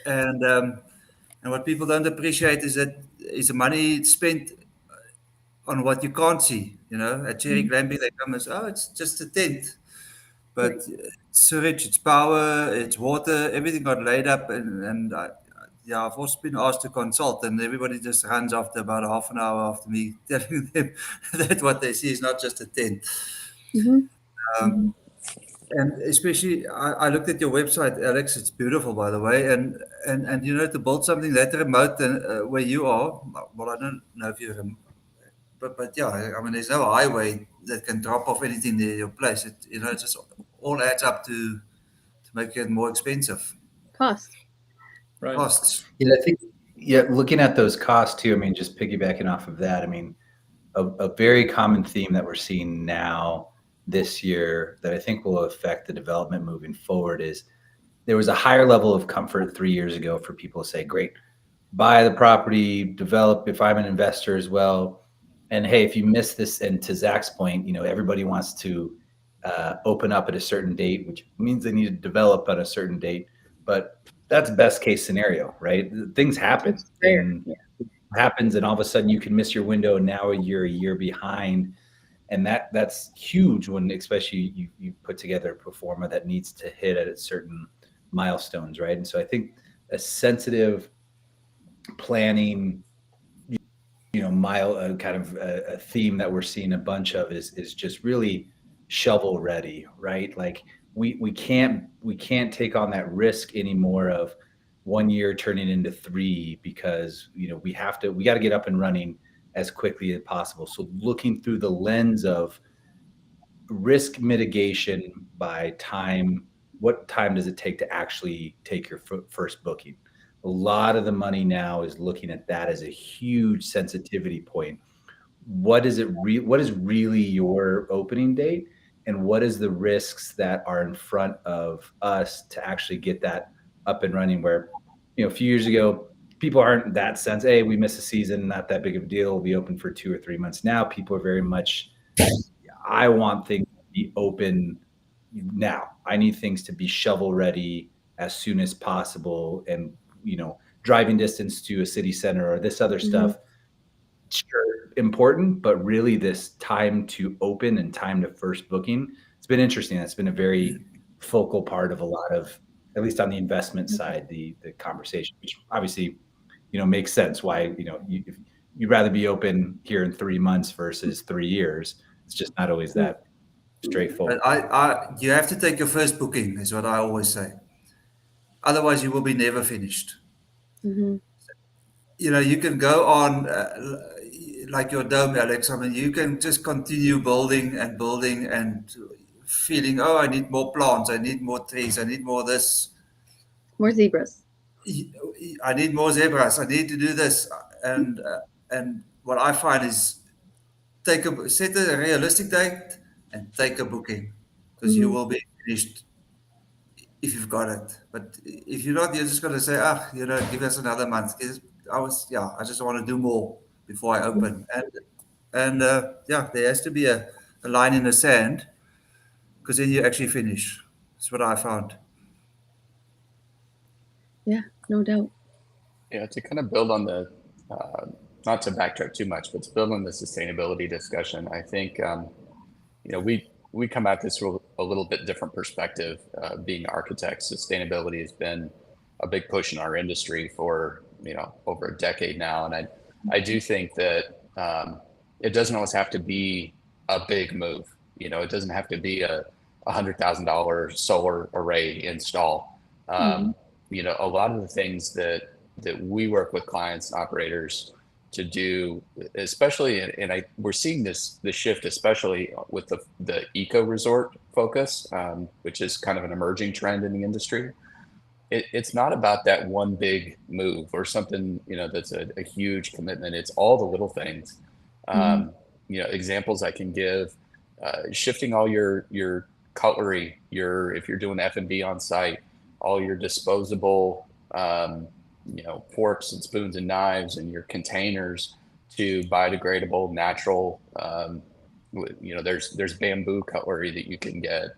And what people don't appreciate is that is the money spent on what you can't see. At Cherry Glamping, they come as, it's just a tent. But it's sewage, it's power, it's water, everything got laid up. And I've also been asked to consult, and everybody just runs after about half an hour after me telling them that what they see is not just a tent. And especially, I looked at your website, Alex. It's beautiful, by the way. And to build something that remote and where you are, well, I don't know if you're, but yeah, I mean, there's no highway that can drop off anything near your place. It just all adds up to make it more expensive. Cost. Right. Costs. Yeah, I think, looking at those costs too, I mean, just piggybacking off of that, I mean, a very common theme that we're seeing now this year that I think will affect the development moving forward is there was a higher level of comfort 3 years ago for people to say, great, buy the property, develop if I'm an investor as well. And hey, if you miss this, and to Zach's point, everybody wants to open up at a certain date, which means they need to develop at a certain date. But that's best case scenario, right? Things happen. Happens, and all of a sudden you can miss your window, and now you're a year behind. And that's huge when, especially you put together a pro forma that needs to hit at certain milestones, right? And so I think a sensitive planning, kind of a theme that we're seeing a bunch of is just really shovel ready, right? Like we can't take on that risk anymore of 1 year turning into 3, because we got to get up and running as quickly as possible. So looking through the lens of risk mitigation by time, what time does it take to actually take your first booking? A lot of the money now is looking at that as a huge sensitivity point. What is really your opening date, and what is the risks that are in front of us to actually get that up and running? Where, a few years ago, people aren't that sense, hey, we missed a season, not that big of a deal, we'll be open for 2 or 3 months. Now people are very much, I want things to be open now. I need things to be shovel ready as soon as possible. And driving distance to a city center or this other stuff, sure, important, but really this time to open and time to first booking, it's been interesting. That's been a very focal part of a lot of, at least on the investment side, the conversation, which obviously, makes sense why, you'd rather be open here in 3 months versus 3 years. It's just not always that straightforward. But you have to take your first booking, is what I always say. Otherwise, you will be never finished. You can go on like your dome, Alex. I mean, you can just continue building and feeling, I need more plants, I need more trees, I need more this. More zebras. I need more zebras. I need to do this. And what I find is set a realistic date and take a booking, because you will be finished if you've got it. But if you're not, you're just going to say, give us another month. I just want to do more before I open. And there has to be a line in the sand, because then you actually finish. That's what I found. Yeah, no doubt. Yeah, to kind of build on the, not to backtrack too much, but to build on the sustainability discussion, I think, we come at this from a little bit different perspective. Being architects, sustainability has been a big push in our industry for, over a decade now. And I do think that it doesn't always have to be a big move. It doesn't have to be a $100,000 solar array install. You know, a lot of the things that we work with clients and operators to do, especially, and we're seeing this shift, especially with the eco resort focus, which is kind of an emerging trend in the industry. It's not about that one big move or something, you know, that's a huge commitment. It's all the little things. You know, examples I can give, shifting all your cutlery, if you're doing F&B on site, all your disposable, you know, forks and spoons and knives and your containers to biodegradable, natural. You know, there's bamboo cutlery that you can get.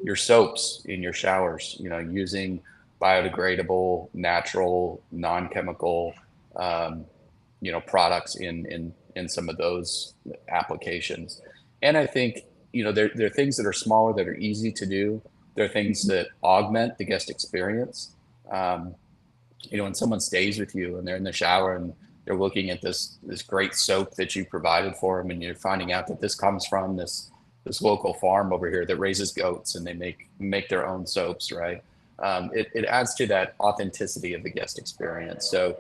Your soaps in your showers, you know, using biodegradable, natural, non-chemical, you know, products in some of those applications. And I think, you know, there are things that are smaller that are easy to do. There are things that augment the guest experience. You know, when someone stays with you and they're in the shower and they're looking at this great soap that you provided for them, and you're finding out that this comes from this local farm over here that raises goats, and they make their own soaps, right? It adds to that authenticity of the guest experience. So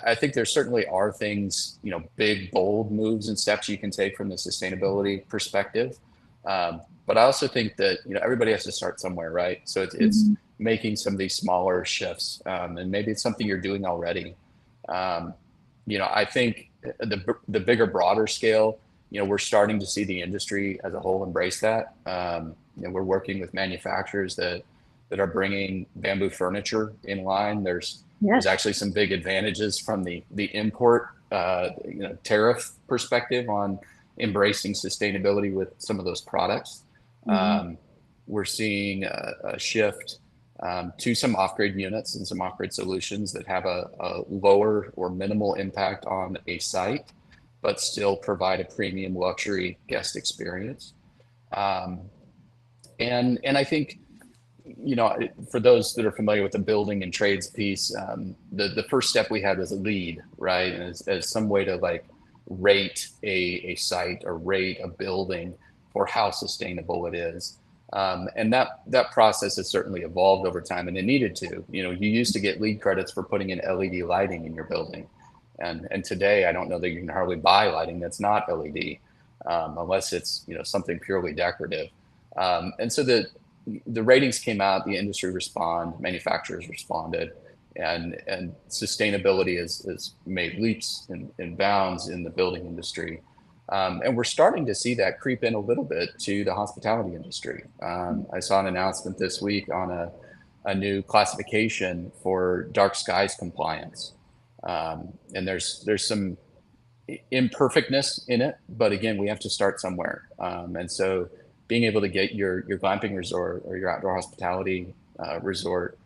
I think there certainly are things, you know, big, bold moves and steps you can take from the sustainability perspective. But I also think that, you know, everybody has to start somewhere, right? So it's making some of these smaller shifts, and maybe it's something you're doing already. You know, I think the bigger, broader scale, you know, we're starting to see the industry as a whole embrace that. You know, we're working with manufacturers that are bringing bamboo furniture in line. There's actually some big advantages from the import, you know, tariff perspective on embracing sustainability with some of those products. We're seeing a shift to some off-grid units and some off-grid solutions that have a lower or minimal impact on a site, but still provide a premium luxury guest experience. And I think, you know, for those that are familiar with the building and trades piece, the first step we had was a LEED, right? And as some way to like rate a site or rate a building for how sustainable it is. And that process has certainly evolved over time, and it needed to. You know, you used to get LEED credits for putting in LED lighting in your building. And today, I don't know that you can hardly buy lighting that's not LED, unless it's, you know, something purely decorative. And so the ratings came out, the industry manufacturers responded, and sustainability has made leaps and bounds in the building industry. And we're starting to see that creep in a little bit to the hospitality industry. I saw an announcement this week on a new classification for dark skies compliance. And there's some imperfectness in it, but again, we have to start somewhere. And so being able to get your glamping resort or your outdoor hospitality resort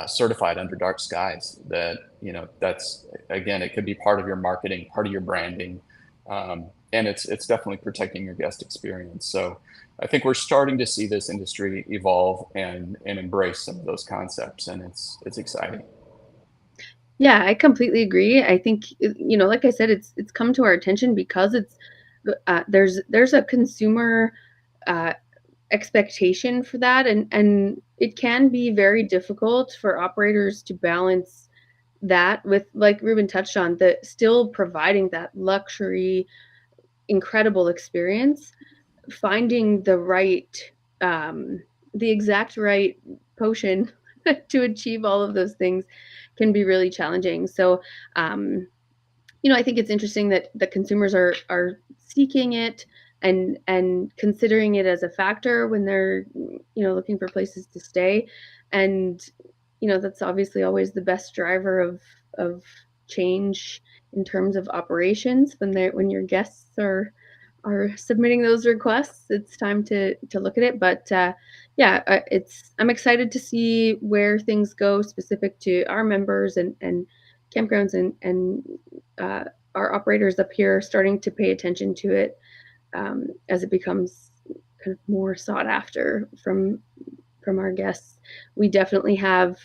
certified under dark skies, that, you know, that's, again, it could be part of your marketing, part of your branding. And it's definitely protecting your guest experience. So I think we're starting to see this industry evolve and embrace some of those concepts, and it's exciting. Yeah, I completely agree. I think, you know, like I said, it's come to our attention because it's there's a consumer expectation for that, and it can be very difficult for operators to balance that with, like Ruben touched on, the still providing that luxury, incredible experience. Finding the right, the exact right potion to achieve all of those things can be really challenging. So, you know, I think it's interesting that the consumers are seeking it and considering it as a factor when they're, you know, looking for places to stay. And, you know, that's obviously always the best driver of change in terms of operations. When your guests are submitting those requests, it's time to look at it. But yeah, I'm excited to see where things go specific to our members and campgrounds and our operators up here starting to pay attention to it as it becomes kind of more sought after from our guests. We definitely have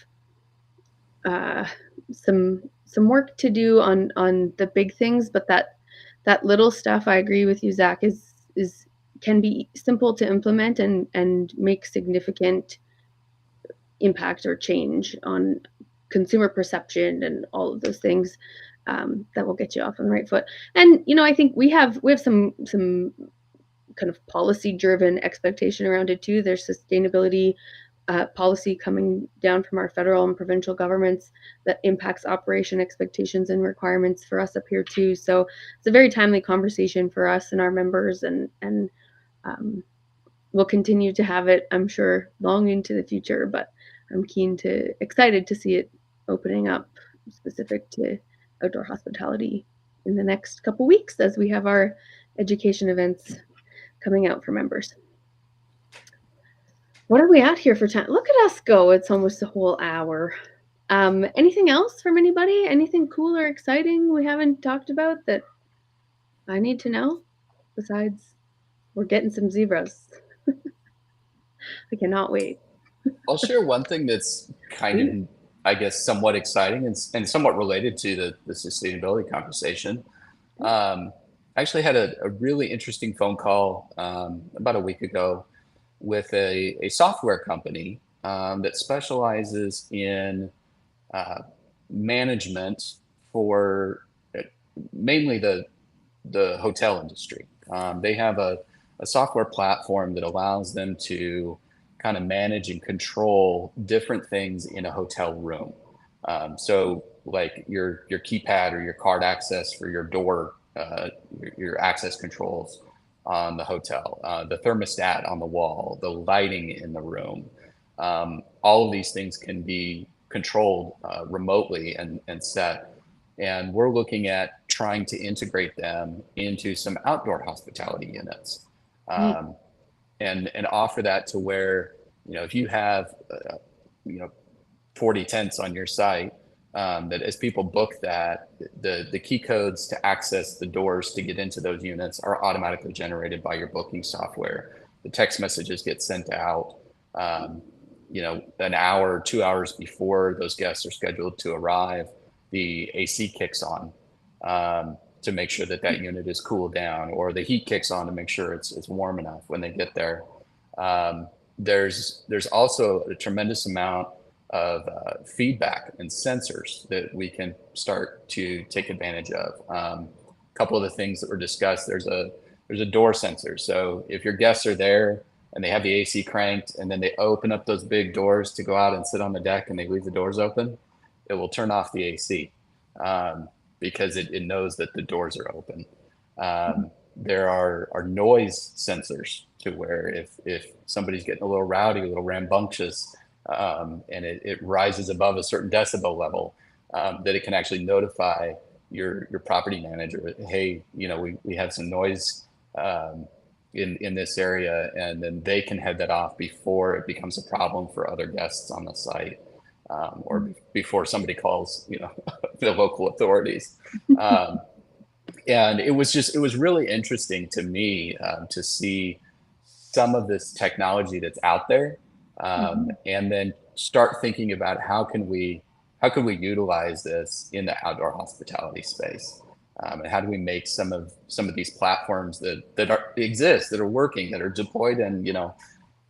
some work to do on the big things, but that little stuff, I agree with you, Zach, is can be simple to implement and make significant impact or change on consumer perception and all of those things that will get you off on the right foot. And I think we have some kind of policy driven expectation around it too. There's sustainability policy coming down from our federal and provincial governments that impacts operation expectations and requirements for us up here too. So it's a very timely conversation for us and our members, and we'll continue to have it, I'm sure, long into the future. But I'm excited to see it opening up specific to outdoor hospitality in the next couple weeks as we have our education events coming out for members. What are we at here for time? Look at us go. It's almost a whole hour. Anything else from anybody? Anything cool or exciting we haven't talked about that I need to know? Besides, we're getting some zebras. I cannot wait. I'll share one thing that's kind of, I guess, somewhat exciting and somewhat related to the sustainability conversation. I actually had a really interesting phone call about a week ago with a software company that specializes in management for mainly the hotel industry. They have a software platform that allows them to kind of manage and control different things in a hotel room. So like your keypad or your card access for your door, your access controls on the hotel, the thermostat on the wall, the lighting in the room. All of these things can be controlled remotely and set. And we're looking at trying to integrate them into some outdoor hospitality units. And offer that to where, if you have, 40 tents on your site, that as people book that, the key codes to access the doors to get into those units are automatically generated by your booking software. The text messages get sent out, an hour, 2 hours before those guests are scheduled to arrive. The AC kicks on to make sure that unit is cooled down, or the heat kicks on to make sure it's warm enough when they get there. There's also a tremendous amount of feedback and sensors that we can start to take advantage of. A couple of the things that were discussed, there's a door sensor. So if your guests are there and they have the AC cranked and then they open up those big doors to go out and sit on the deck and they leave the doors open, it will turn off the AC because it knows that the doors are open. There are noise sensors to where if somebody's getting a little rowdy, a little rambunctious, and it rises above a certain decibel level, that it can actually notify your property manager, hey, we have some noise in this area, and then they can head that off before it becomes a problem for other guests on the site, or before somebody calls the local authorities. And it was really interesting to me to see some of this technology that's out there, and then start thinking about how can we utilize this in the outdoor hospitality space, and how do we make some of these platforms that exist, that are working, that are deployed in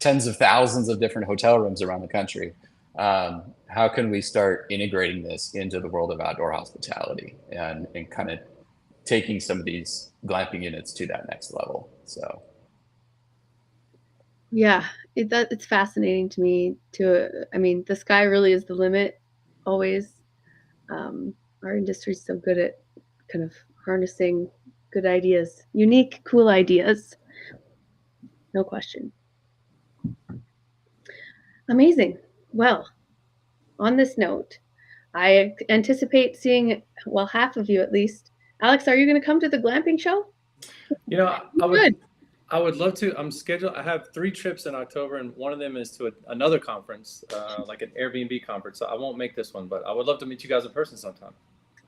tens of thousands of different hotel rooms around the country. How can we start integrating this into the world of outdoor hospitality and kind of taking some of these glamping units to that next level? So yeah, it's fascinating to me the sky really is the limit always. Our industry is so good at kind of harnessing good ideas, unique, cool ideas. No question. Amazing. Well, on this note, I anticipate seeing, half of you at least. Alex, are you going to come to the glamping show? I would love to. I'm scheduled. I have 3 trips in October, and one of them is to another conference, like an Airbnb conference. So I won't make this one, but I would love to meet you guys in person sometime.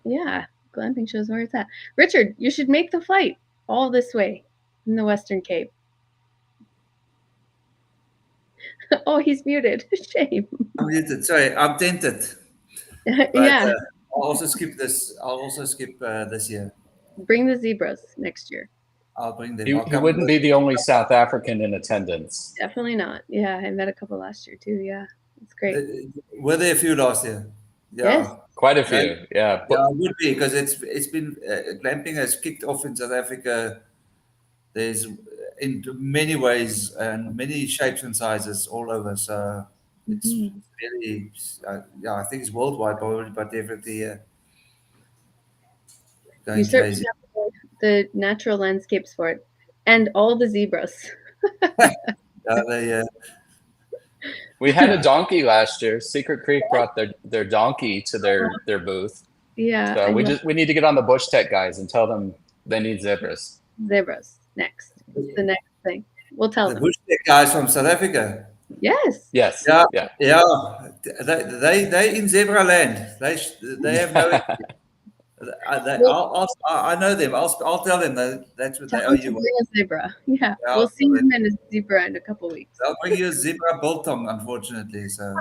Yeah, glamping shows where it's at. Richard, you should make the flight all this way in the Western Cape. Oh, he's muted. Shame. I'm muted. Sorry, I'm tempted. But, yeah. I'll also skip this. This year. Bring the zebras next year. I'll bring them. He wouldn't be the only South African in attendance. Definitely not. Yeah, I met a couple last year too. Yeah, it's great. Were there a few last year? Yeah. Yes. Quite a few, yeah. Yeah, it would be, because it's been glamping has kicked off in South Africa. There's in many ways and many shapes and sizes all over. So it's really, yeah, I think it's worldwide probably, but definitely going You certainly crazy. have the natural landscapes for it, and all the zebras. We had a donkey last year. Secret Creek brought their donkey to their booth. Yeah. So we need to get on the Bush Tech guys and tell them they need zebras. Zebras next. It's the next thing. We'll tell The them. Bush Tech guys from South Africa. Yes. Yes. Yeah. They in zebra land. They have no. I know them. I'll tell them that's what they owe you. Bring a zebra. Yeah. We'll see him in a zebra in a couple of weeks. They'll bring you a zebra biltong, unfortunately. So.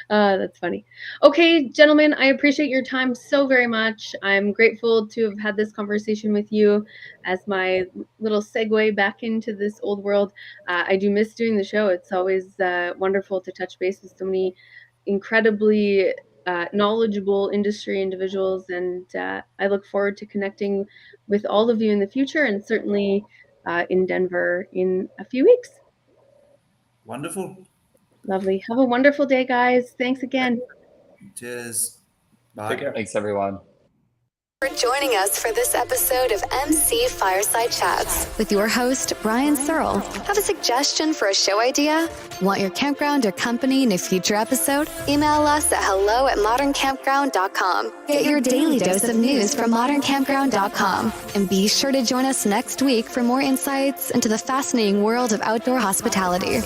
That's funny. Okay, gentlemen, I appreciate your time so very much. I'm grateful to have had this conversation with you as my little segue back into this old world. I do miss doing the show. It's always wonderful to touch base with so many incredibly knowledgeable industry individuals, and I look forward to connecting with all of you in the future, and certainly in Denver in a few weeks. Wonderful. Lovely. Have a wonderful day, guys. Thanks again. Cheers. Bye. Take care. Thanks, everyone. For joining us for this episode of MC Fireside Chats with your host, Brian Searl. Have a suggestion for a show idea? Want your campground or company in a future episode? Email us at hello@moderncampground.com. Get your daily dose of news from moderncampground.com. And be sure to join us next week for more insights into the fascinating world of outdoor hospitality.